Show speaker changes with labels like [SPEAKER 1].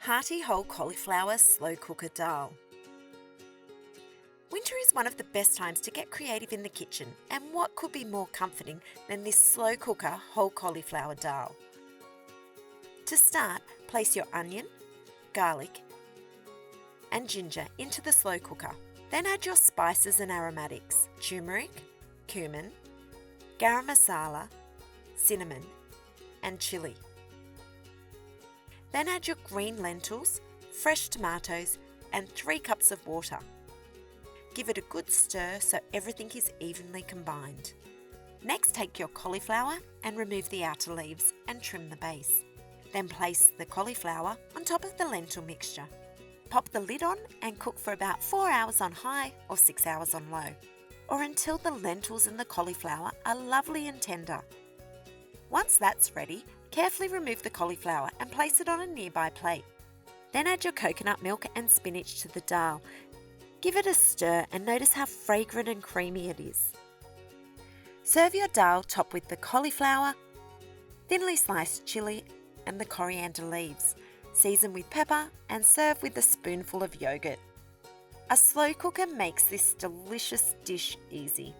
[SPEAKER 1] Hearty whole cauliflower slow cooker dal. Winter is one of the best times to get creative in the kitchen, and what could be more comforting than this slow cooker whole cauliflower dal? To start, place your onion, garlic and ginger into the slow cooker. Then add your spices and aromatics: turmeric, cumin, garam masala, cinnamon and chilli. Then add your green lentils, fresh tomatoes and 3 cups of water. Give it a good stir so everything is evenly combined. Next, take your cauliflower and remove the outer leaves and trim the base. Then place the cauliflower on top of the lentil mixture. Pop the lid on and cook for about 4 hours on high or 6 hours on low, or until the lentils and the cauliflower are lovely and tender. Once that's ready, carefully remove the cauliflower and place it on a nearby plate. Then add your coconut milk and spinach to the dal. Give it a stir and notice how fragrant and creamy it is. Serve your dal topped with the cauliflower, thinly sliced chilli and the coriander leaves. Season with pepper and serve with a spoonful of yogurt. A slow cooker makes this delicious dish easy.